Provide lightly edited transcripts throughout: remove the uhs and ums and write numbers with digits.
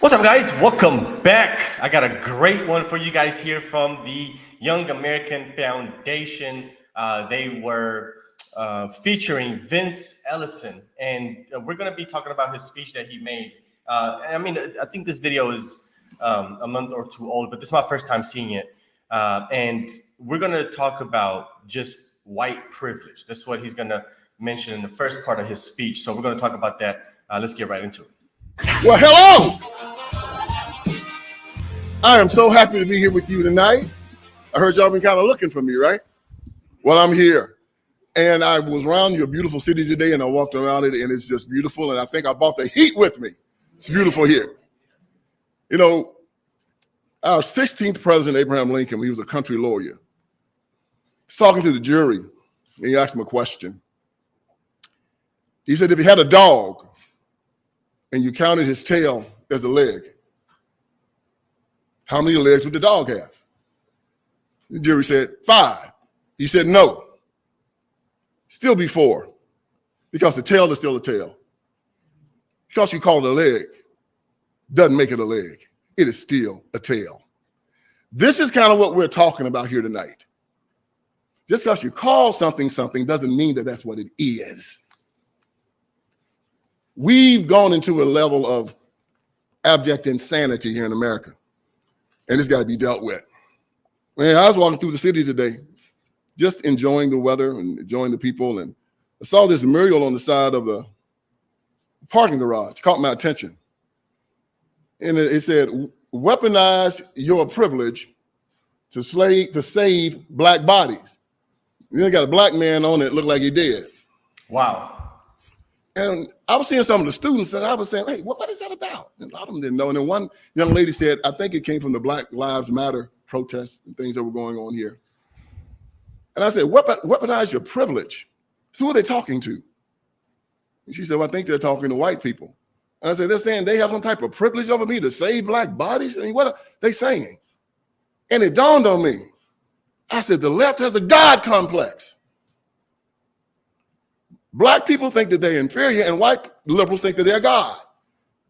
What's up, guys? Welcome back. I got a great one for you guys here from the Young American Foundation. They were featuring Vince Ellison, and we're going to be talking about his speech that he made. I think this video is a month or two old, but this is my first time seeing it. And we're going to talk about just white privilege. That's what he's going to mention in the first part of his speech. So we're going to talk about that. Let's get right into it. Well, hello. I am so happy to be here with you tonight. I heard y'all been kind of looking for me, right? Well, I'm here. And I was around your beautiful city today, and I walked around it, and it's just beautiful. And I think I brought the heat with me. It's beautiful here. You know, our 16th president, Abraham Lincoln, he was a country lawyer. He's talking to the jury, and he asked him a question. He said, if you had a dog and you counted his tail as a leg, how many legs would the dog have? The jury said 5. He said no. Still be 4, because the tail is still a tail. Because you call it a leg doesn't make it a leg. It is still a tail. This is kind of what we're talking about here tonight. Just because you call something something doesn't mean that that's what it is. We've gone into a level of abject insanity here in America, and it's got to be dealt with. Man, I was walking through the city today, just enjoying the weather and enjoying the people, and I saw this mural on the side of the parking garage. It caught my attention. And it said, weaponize your privilege to save black bodies. And then got a black man on it, looked like he did. Wow. And I was seeing some of the students, and I was saying, hey, what is that about? And a lot of them didn't know. And then one young lady said, I think it came from the Black Lives Matter protests and things that were going on here. And I said, weaponize your privilege. So who are they talking to? And she said, well, I think they're talking to white people. And I said, they're saying they have some type of privilege over me to save black bodies? I mean, what are they saying? And it dawned on me. I said, the left has a God complex. Black people think that they're inferior, and white liberals think that they're God.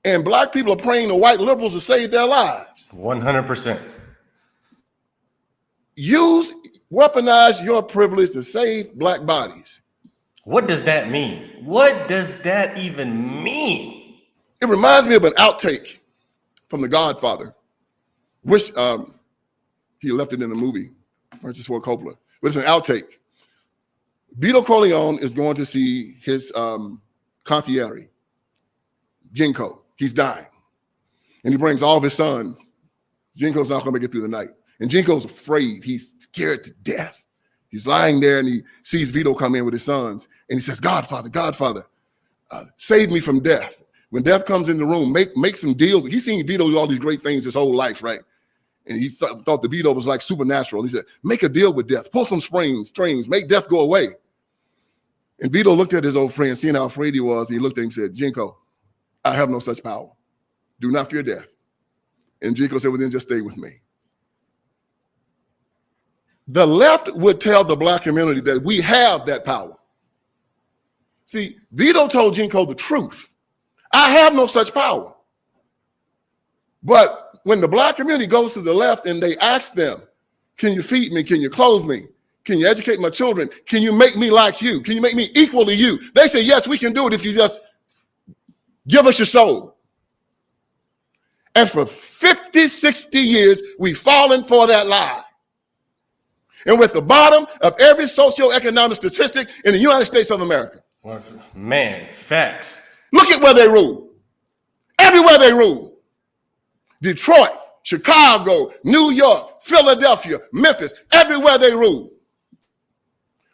And black people are praying to white liberals to save their lives. 100%. Weaponize your privilege to save black bodies. What does that mean? What does that even mean? It reminds me of an outtake from The Godfather, which he left it in the movie, Francis Ford Coppola, but it's an outtake. Vito Corleone is going to see his concierge, Jinko. He's dying. And he brings all of his sons. Jinko's not going to make it through the night. And Jinko's afraid. He's scared to death. He's lying there, and he sees Vito come in with his sons. And he says, Godfather, save me from death. When death comes in the room, make some deals. He's seen Vito do all these great things his whole life, right? And he thought the Vito was like supernatural. He said, make a deal with death. Pull some strings, make death go away. And Vito looked at his old friend, seeing how afraid he was. And he looked at him and said, Jinko, I have no such power. Do not fear death. And Jinko said, well, then just stay with me. The left would tell the black community that we have that power. See, Vito told Jinko the truth. I have no such power. But when the black community goes to the left and they ask them, can you feed me? Can you clothe me? Can you educate my children? Can you make me like you? Can you make me equal to you? They say, yes, we can do it if you just give us your soul. And for 50, 60 years, we've fallen for that lie. And we're at the bottom of every socioeconomic statistic in the United States of America. Man, facts. Look at where they rule. Everywhere they rule. Detroit, Chicago, New York, Philadelphia, Memphis, everywhere they rule.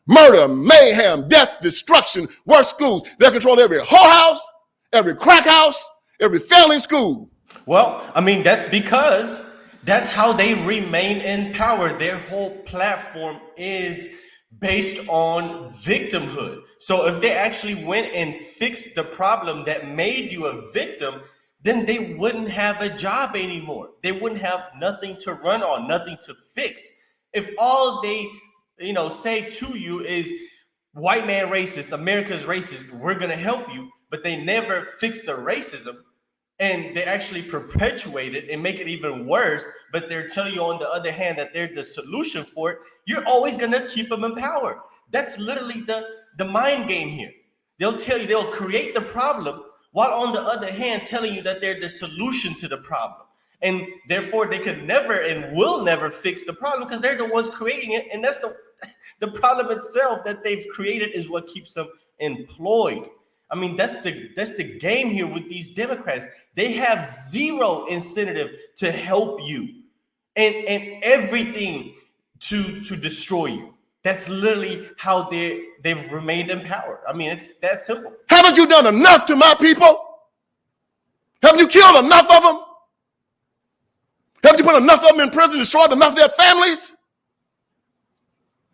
Murder, mayhem, death, destruction, worse schools. They control every whorehouse, every crack house, every failing school. Well, I mean, that's because that's how they remain in power. Their whole platform is based on victimhood. So if they actually went and fixed the problem that made you a victim, then they wouldn't have a job anymore. They wouldn't have nothing to run on, nothing to fix. If all they say to you is white man racist, America's racist, we're going to help you, but they never fix the racism, And they actually perpetuate it and make it even worse, but they're telling you on the other hand that they're the solution for it. You're always gonna keep them in power. That's literally the mind game here. They'll tell you, they'll create the problem while on the other hand telling you that they're the solution to the problem. And therefore they could never and will never fix the problem because they're the ones creating it. And that's the problem itself that they've created is what keeps them employed. I mean, that's the game here with these Democrats. They have zero incentive to help you and everything to destroy you. That's literally how they've remained in power. I mean, it's that simple. Haven't you done enough to my people? Haven't you killed enough of them? Haven't you put enough of them in prison, destroyed enough of their families?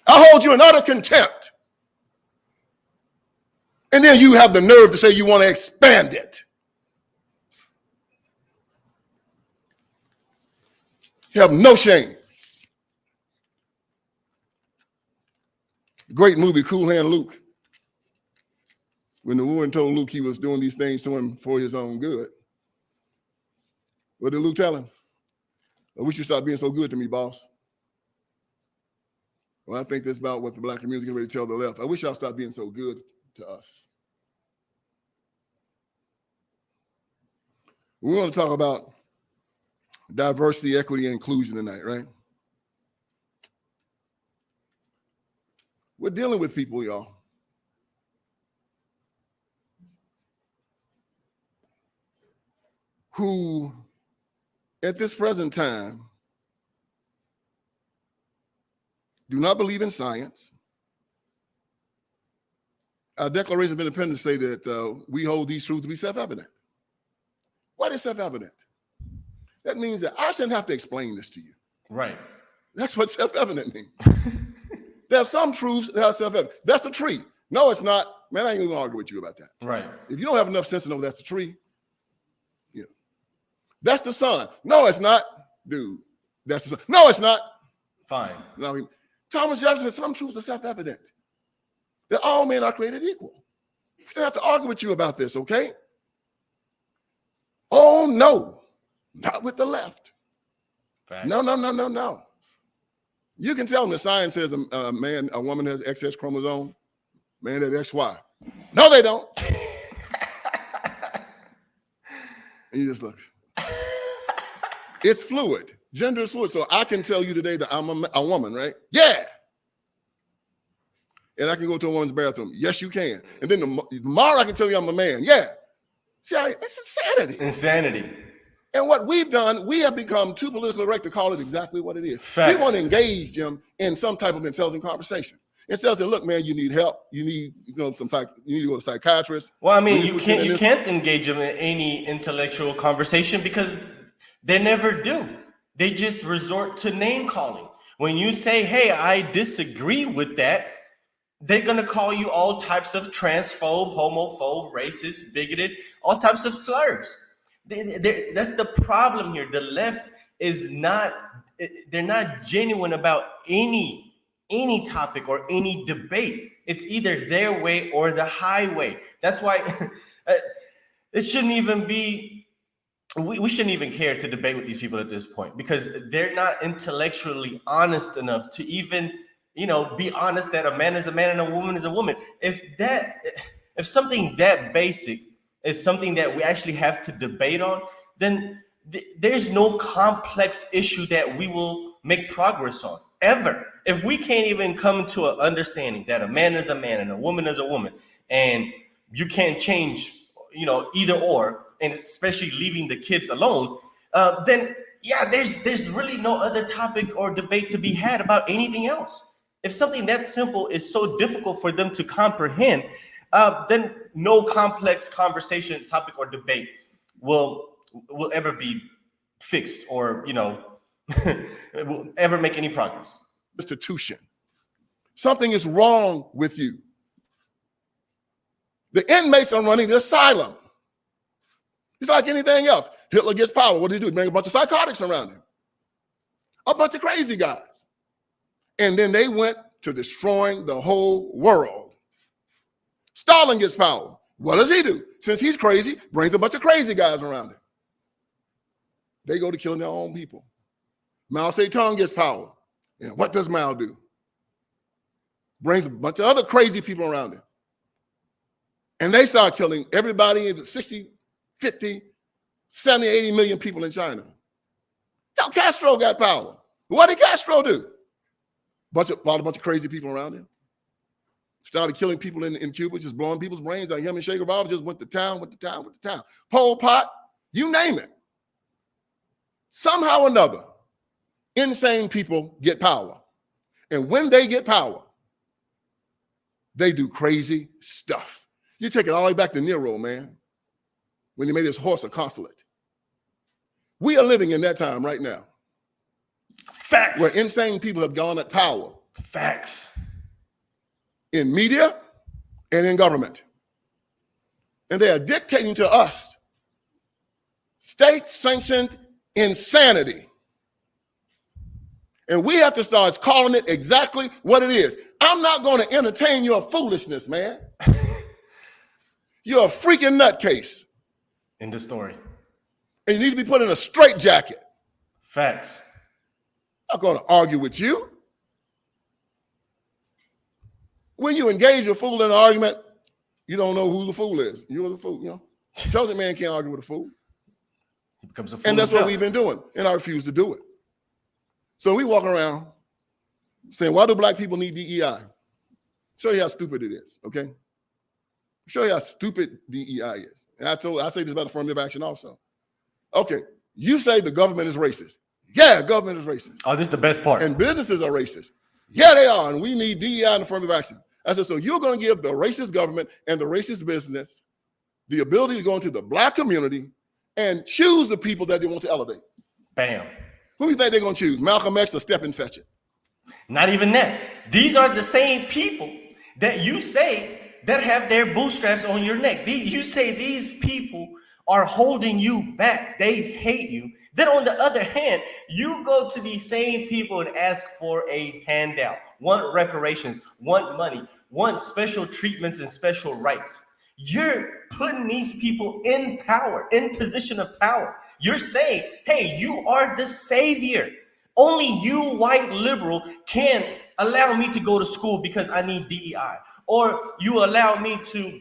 I hold you in utter contempt. And then you have the nerve to say you want to expand it. You have no shame. Great movie, Cool Hand Luke. When the woman told Luke he was doing these things to him for his own good. What did Luke tell him? I wish you stop being so good to me, boss. Well, I think that's about what the black community is getting ready to tell the left. I wish y'all stop being so good to us. We want to talk about diversity, equity, and inclusion tonight, right? We're dealing with people, y'all, who at this present time do not believe in science. Our Declaration of Independence say that we hold these truths to be self-evident. What is self-evident? That means that I shouldn't have to explain this to you. Right. That's what self-evident means. There are some truths that are self-evident. That's a tree. No, it's not. Man, I ain't even gonna argue with you about that. Right. If you don't have enough sense to know that's the tree, yeah. That's the sun. No, it's not. Dude, that's the sun. No, it's not. Fine. No, Thomas Jefferson said some truths are self-evident. That all men are created equal. I don't have to argue with you about this, okay? Oh, no. Not with the left. Facts. No. You can tell them the science says a woman has excess chromosome, man has XY. No, they don't. And you just look. It's fluid. Gender is fluid. So I can tell you today that I'm a woman, right? Yeah. And I can go to a woman's bathroom. Yes, you can. And then tomorrow I can tell you I'm a man. Yeah. See, it's insanity. Insanity. And what we've done, we have become too politically correct to call it exactly what it is. Facts. We want to engage them in some type of intelligent conversation. Instead of saying, look, man, you need help. You need, you need to go to a psychiatrist. Well, I mean, you can't engage them in any intellectual conversation because they never do. They just resort to name calling. When you say, hey, I disagree with that, they're going to call you all types of transphobe, homophobe, racist, bigoted, all types of slurs. That's the problem here. The left is not, they're not genuine about any topic or any debate. It's either their way or the highway. That's why it shouldn't even be, we shouldn't even care to debate with these people at this point because they're not intellectually honest enough to even, be honest that a man is a man and a woman is a woman. If something that basic is something that we actually have to debate on, then there's no complex issue that we will make progress on ever. If we can't even come to an understanding that a man is a man and a woman is a woman, and you can't change, either or, and especially leaving the kids alone, then yeah, there's really no other topic or debate to be had about anything else. If something that simple is so difficult for them to comprehend, then no complex conversation, topic, or debate will ever be fixed or, will ever make any progress. Institution. Something is wrong with you. The inmates are running the asylum. It's like anything else. Hitler gets power. What did he do? He bring a bunch of psychotics around him. A bunch of crazy guys. And then they went to destroying the whole world. Stalin gets power. What does he do? Since he's crazy, brings a bunch of crazy guys around him. they go to killing their own people. Mao Zedong gets power. And what does Mao do? Brings a bunch of other crazy people around him. And they start killing everybody in the 60, 50, 70, 80 million people in China. Now Castro got power. What did Castro do? Brought a bunch of crazy people around him. Started killing people in Cuba, just blowing people's brains out. Him and Che Guevara just went to town. Pol Pot, you name it. Somehow or another, insane people get power. And when they get power, they do crazy stuff. You take it all the way back to Nero, man, when he made his horse a consulate. We are living in that time right now. Facts. Where insane people have gone at power. Facts. In media and in government. And they are dictating to us state-sanctioned insanity. And we have to start calling it exactly what it is. I'm not going to entertain your foolishness, man. You're a freaking nutcase. End of story. And you need to be put in a straitjacket. Facts. I'm not going to argue with you. When you engage a fool in an argument, you don't know who the fool is. You're the fool, you know. Intelligent man can't argue with a fool. He becomes a fool. And that's himself. what we've been doing, and I refuse to do it. So we walk around saying, why do black people need DEI? Show you how stupid it is, okay? Show you how stupid DEI is. And I say this about affirmative action also. Okay, you say the government is racist. Yeah, government is racist. Oh, this is the best part. And businesses are racist. Yeah, they are, and we need DEI and affirmative action. I said, so you're going to give the racist government and the racist business the ability to go into the black community and choose the people that they want to elevate. Bam. Who do you think they're going to choose? Malcolm X or Stephen Fetchit? Not even that. These are the same people that you say that have their bootstraps on your neck. You say these people are holding you back. They hate you. Then on the other hand, you go to these same people and ask for a handout, want reparations, want money, want special treatments and special rights. You're putting these people in power, in position of power. You're saying, hey, you are the savior. Only you, white liberal, can allow me to go to school because I need DEI. Or you allow me to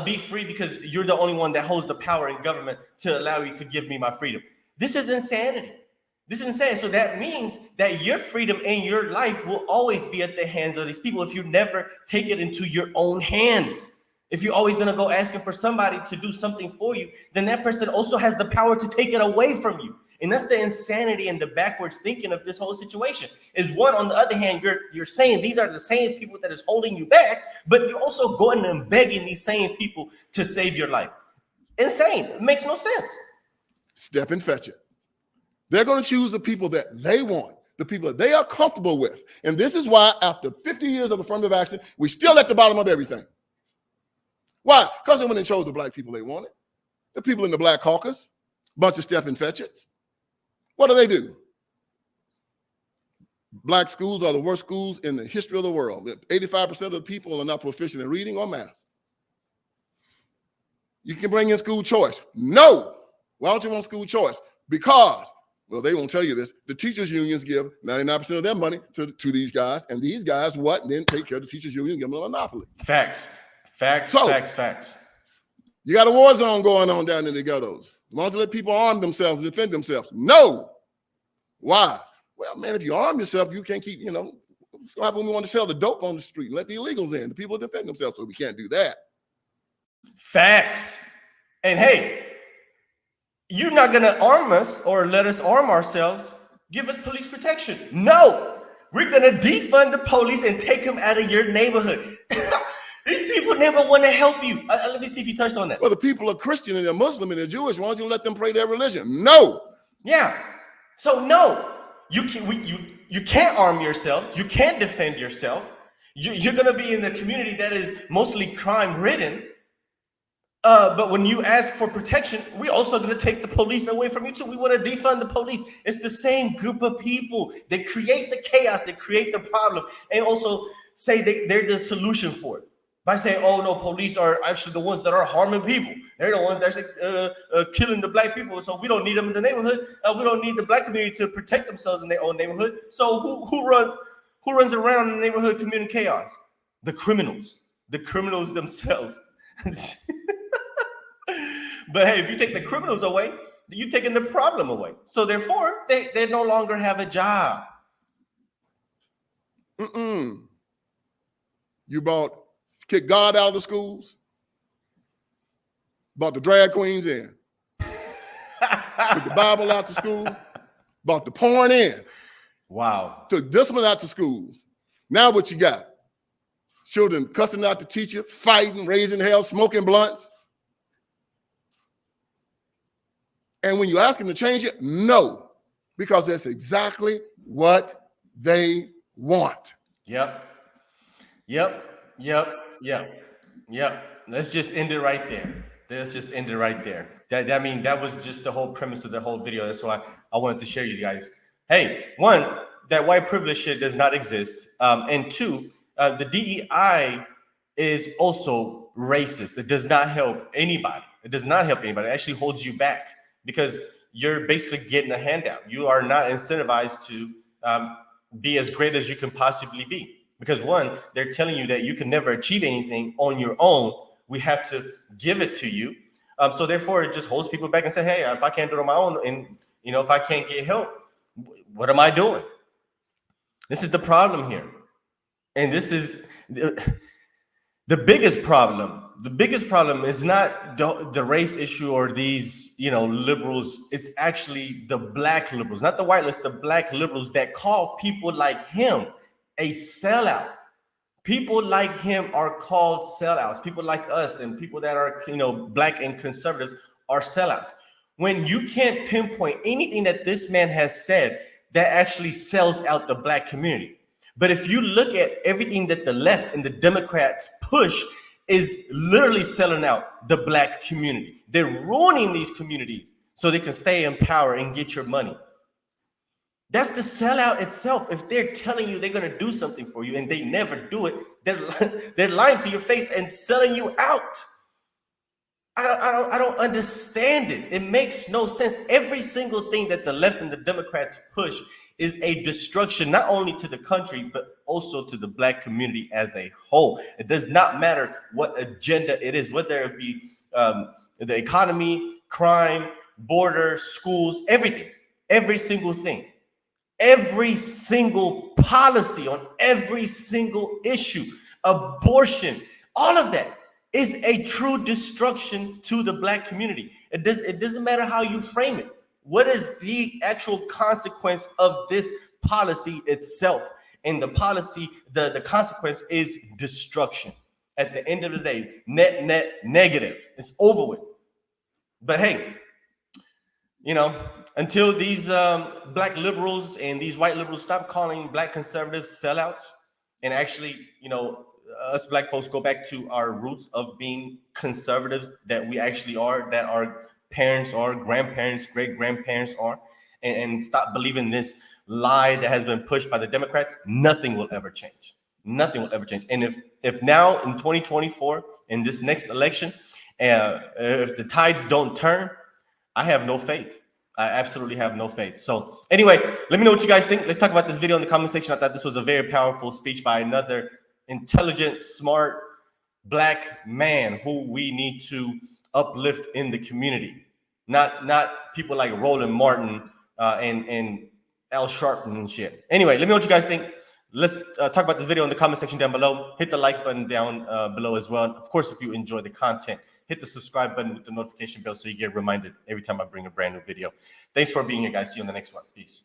be free because you're the only one that holds the power in government to allow you to give me my freedom. This is insanity. This is insanity. So that means that your freedom and your life will always be at the hands of these people if you never take it into your own hands. If you're always going to go asking for somebody to do something for you, then that person also has the power to take it away from you. And that's the insanity and the backwards thinking of this whole situation. Is one, on the other hand, you're saying these are the same people that is holding you back, but you're also going and begging these same people to save your life. Insane. It makes no sense. Step and fetch it. They're going to choose the people that they want, the people that they are comfortable with. And this is why after 50 years of affirmative action, we're still at the bottom of everything. Why? Because when they chose the black people they wanted, the people in the black caucus, bunch of step and fetchits. What do? Black schools are the worst schools in the history of the world. 85% of the people are not proficient in reading or math. You can bring in school choice. No. Why don't you want school choice? Because, well, they won't tell you this, the teachers unions give 99% of their money to these guys, and these guys what? Then take care of the teachers union and give them a monopoly. Facts. So, Facts. You got a war zone going on down in the ghettos. You want to let people arm themselves and defend themselves? No. Why? Well, man, if you arm yourself, you can't keep, what's going to happen when we want to sell the dope on the street and let the illegals in? The people defend themselves, so we can't do that. Facts. And hey, you're not going to arm us or let us arm ourselves. Give us police protection. No, we're going to defund the police and take them out of your neighborhood. These people never want to help you. Let me see if you touched on that. Well, the people are Christian and they're Muslim and they're Jewish. Why don't you let them pray their religion? No. Yeah. So no, you can't arm yourself. You can't defend yourself. You're going to be in the community that is mostly crime-ridden. But when you ask for protection, we're also going to take the police away from you too. We want to defund the police. It's the same group of people. They create the chaos. They create the problem. And also say they're the solution for it. By saying, oh, no, police are actually the ones that are harming people. They're the ones that's killing the black people. So we don't need them in the neighborhood. We don't need the black community to protect themselves in their own neighborhood. So who runs around in the neighborhood committing chaos? The criminals themselves. But hey, if you take the criminals away, you're taking the problem away. So therefore, they no longer have a job. You kick God out of the schools, brought the drag queens in, took the Bible out to school, brought the porn in. Wow. Took discipline out to schools. Now what you got? Children cussing out the teacher, fighting, raising hell, smoking blunts. And when you ask them to change it, no, because that's exactly what they want. Yep. Let's just end it right there. That was just the whole premise of the whole video. That's why I wanted to share you guys. Hey, one, that white privilege shit does not exist. And two, the DEI is also racist. It does not help anybody. It actually holds you back because you're basically getting a handout. You are not incentivized to be as great as you can possibly be. Because one, they're telling you that you can never achieve anything on your own. We have to give it to you. So therefore, it just holds people back and say, hey, if I can't do it on my own, and if I can't get help, what am I doing? This is the problem here. And this is the biggest problem. The biggest problem is not the race issue or these, liberals. It's actually the black liberals, not the white list, the black liberals that call people like him a sellout. People like him are called sellouts. People like us and people that are, black and conservatives are sellouts. When you can't pinpoint anything that this man has said that actually sells out the black community. But if you look at everything that the left and the Democrats push is literally selling out the black community. They're ruining these communities so they can stay in power and get your money. That's the sellout itself. If they're telling you they're going to do something for you and they never do it, they're lying to your face and selling you out. I don't understand it. It makes no sense. Every single thing that the left and the Democrats push is a destruction, not only to the country, but also to the black community as a whole. It does not matter what agenda it is, whether it be the economy, crime, border, schools, everything, every single thing. Every single policy on every single issue, abortion, all of that is a true destruction to the black community. It doesn't matter how you frame it. What is the actual consequence of this policy itself? And the policy, the consequence is destruction. At the end of the day, net negative. It's over with. But hey, until these black liberals and these white liberals stop calling black conservatives sellouts and actually, us black folks go back to our roots of being conservatives that we actually are, that our parents are, grandparents, great-grandparents are, and stop believing this lie that has been pushed by the Democrats, nothing will ever change. Nothing will ever change. And if now in 2024, in this next election, if the tides don't turn, I have no faith. I absolutely have no faith. So anyway, let me know what you guys think. Let's talk about this video in the comment section. I thought this was a very powerful speech by another intelligent, smart, black man who we need to uplift in the community. Not people like Roland Martin and Al Sharpton and shit. Anyway, let me know what you guys think. Let's talk about this video in the comment section down below. Hit the like button down below as well. Of course, if you enjoy the content, hit the subscribe button with the notification bell so you get reminded every time I bring a brand new video. Thanks for being here, guys. See you on the next one. Peace.